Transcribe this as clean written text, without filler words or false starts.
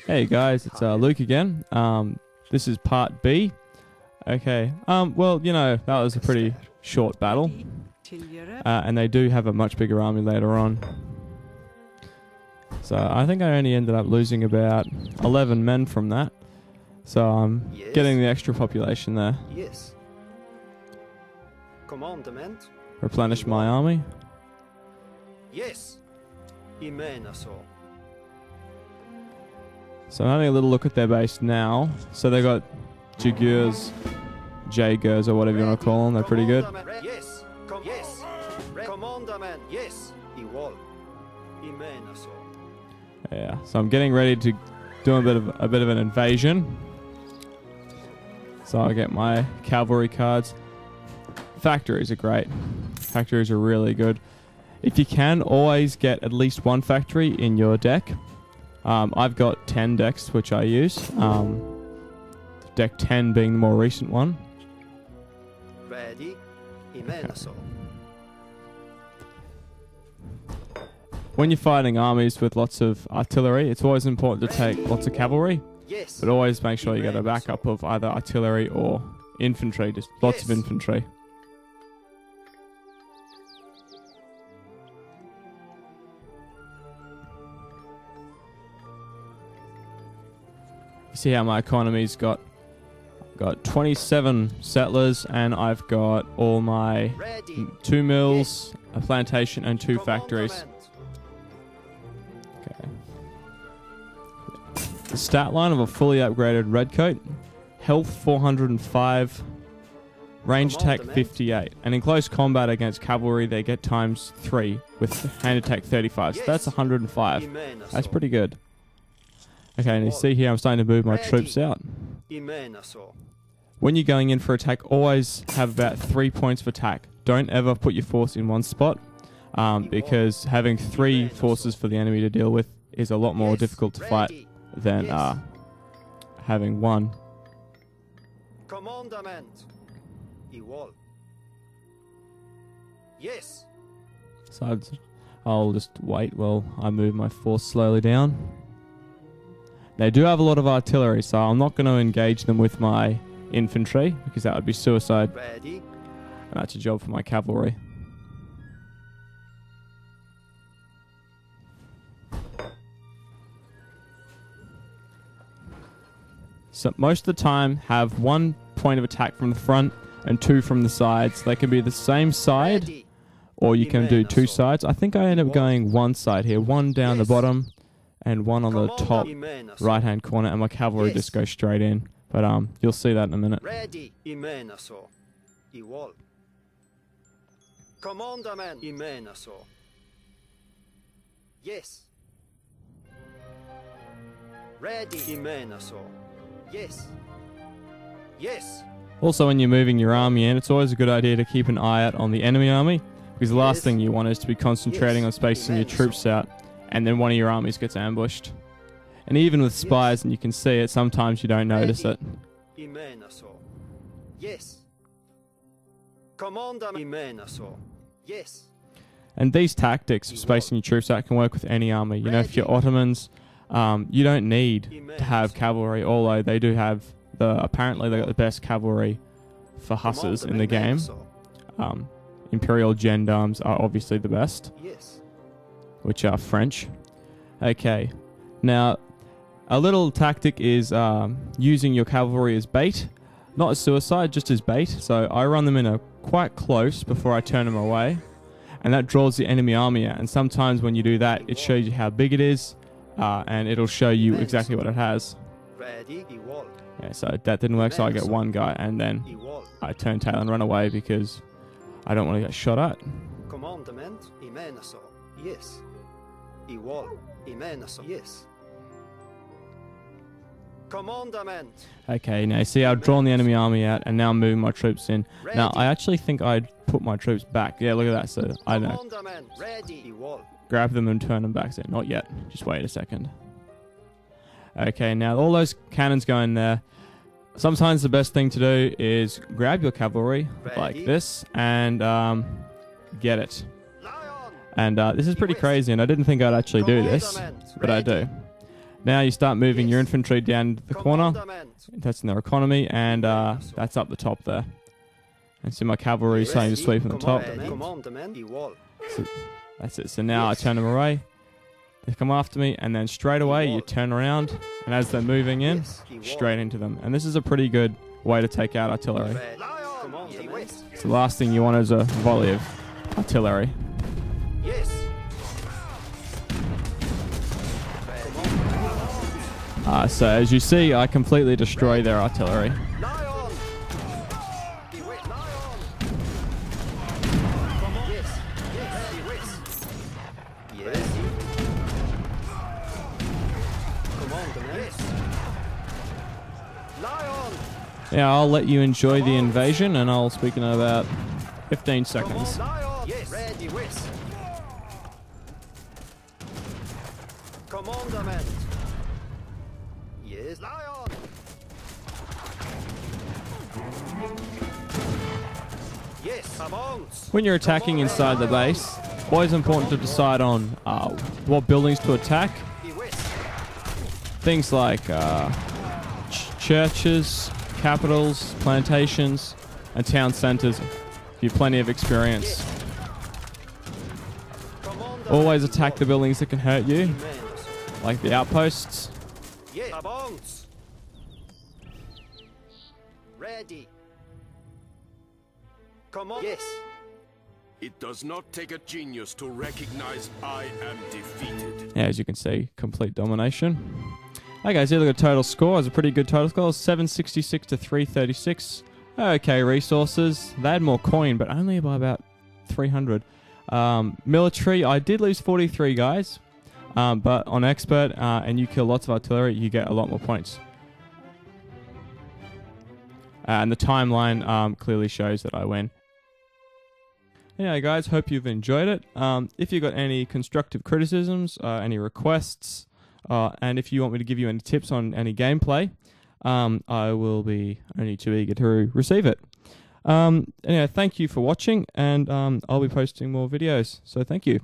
Hey guys, it's Luke again. This is part B. Okay. Well, you know, that was a pretty short battle, and they do have a much bigger army later on. So I think I only ended up losing about 11 men from that. So I'm getting the extra population there. Yes. Commandment. Replenish my army. Yes. Imenaso. So I'm having a little look at their base now. So they got Jagurs, Jagurs, or whatever you want to call them. They're pretty good. Yes. Yes. Commandment. Yes. Igual. Imenaso. Yeah. So I'm getting ready to do a bit of an invasion. So I'll get my cavalry cards. Factories are great. Factories are really good. If you can, always get at least one factory in your deck. I've got 10 decks which I use. Deck 10 being the more recent one. Ready. Imenaso. When you're fighting armies with lots of artillery, it's always important to take lots of cavalry. Yes. But always make sure you get a backup of either artillery or infantry. Just lots of infantry. See how my economy's got 27 settlers, and I've got all my 2 mills, a plantation, and 2 factories. Okay. The stat line of a fully upgraded redcoat: health 405, range attack 58, and in close combat against cavalry they get ×3 with hand attack 35. So that's 105. That's pretty good. Okay, and you see here I'm starting to move my troops out. When you're going in for attack, always have about 3 points of attack. Don't ever put your force in one spot, because having 3 forces for the enemy to deal with is a lot more difficult to fight than having 1. Commandment. Igual. Yes. So I'll just wait while I move my force slowly down. They do have a lot of artillery, so I'm not going to engage them with my infantry, because that would be suicide. Ready. And that's a job for my cavalry. So most of the time, have 1 point of attack from the front and 2 from the sides. They can be the same side, or you can do 2 sides. I think I end up going 1 side here, 1 down the bottom, and 1 on the top right-hand corner, and my cavalry just goes straight in. But you'll see that in a minute. Ready. Imenaso. Igual. Commandment. Imenaso. Yes. Ready. Imenaso. Yes. Yes. Also, when you're moving your army in, it's always a good idea to keep an eye out on the enemy army, because the last thing you want is to be concentrating on spacing your troops out, and then one of your armies gets ambushed. And even with spies, and you can see it, sometimes you don't notice it. Imenaso. Yes. Commander Imenaso. Yes. And these tactics of spacing your troops out can work with any army. You know, if you're Ottomans, you don't need to have cavalry, although they do have apparently they got the best cavalry for hussars in the game. Imperial gendarmes are obviously the best. Yes. Which are French. Okay, now a little tactic is using your cavalry as bait, not as suicide, just as bait. So I run them in quite close before I turn them away, and that draws the enemy army out. And sometimes when you do that, it shows you how big it is, and it'll show you exactly what it has. Yeah, so that didn't work, so I get 1 guy, and then I turn tail and run away because I don't want to get shot at. Commandment Imenaso. Yes. Igual. Imenaso. Yes. Commandment. Okay, now you see I've drawn the enemy army out, and now I'm moving my troops in. Now I actually think I'd put my troops back. Yeah, look at that. So I don't know. Ready. Grab them and turn them back. So not yet. Just wait a second. Okay, now all those cannons go in there. Sometimes the best thing to do is grab your cavalry like this and get it. And this is pretty crazy, and I didn't think I'd actually do this, but I do. Now you start moving your infantry down the corner. Commandament. That's in their economy, and that's up the top there. And see my cavalry starting to sweep on the top. Commandament. Igual. So that's it. So now I turn them away. They come after me, and then straight away you turn around, and as they're moving in, straight into them. And this is a pretty good way to take out artillery. Commandament. So the last thing you want is a volley of artillery. Yes. So as you see, I completely destroy their artillery. Lie on. Lie on. Come on. Yes. Yes. Yes. Commandament. Yes. Lie on. Yeah, I'll let you enjoy the invasion, and I'll speak in about 15 seconds. Lie on. Yes. Ready. Yes. Commandament. Yes. Lie on. Yes. Avance. When you're attacking inside the base, always important to decide on what buildings to attack. Things like churches, capitals, plantations, and town centers. Give you plenty of experience. Always attack the buildings that can hurt you, like the outposts. Yes. Avance. Ready. Come on. Yes. It does not take a genius to recognize I am defeated. Yeah, as you can see, complete domination. Okay, so look at total score. It's a pretty good total score. 766 to 336. Okay, resources. They had more coin, but only by about 300. Military, I did lose 43 guys. But on expert, and you kill lots of artillery, you get a lot more points. And the timeline clearly shows that I win. Anyway, guys, hope you've enjoyed it. If you've got any constructive criticisms, any requests, and if you want me to give you any tips on any gameplay, I will be only too eager to receive it. Anyway, thank you for watching, and I'll be posting more videos, so thank you.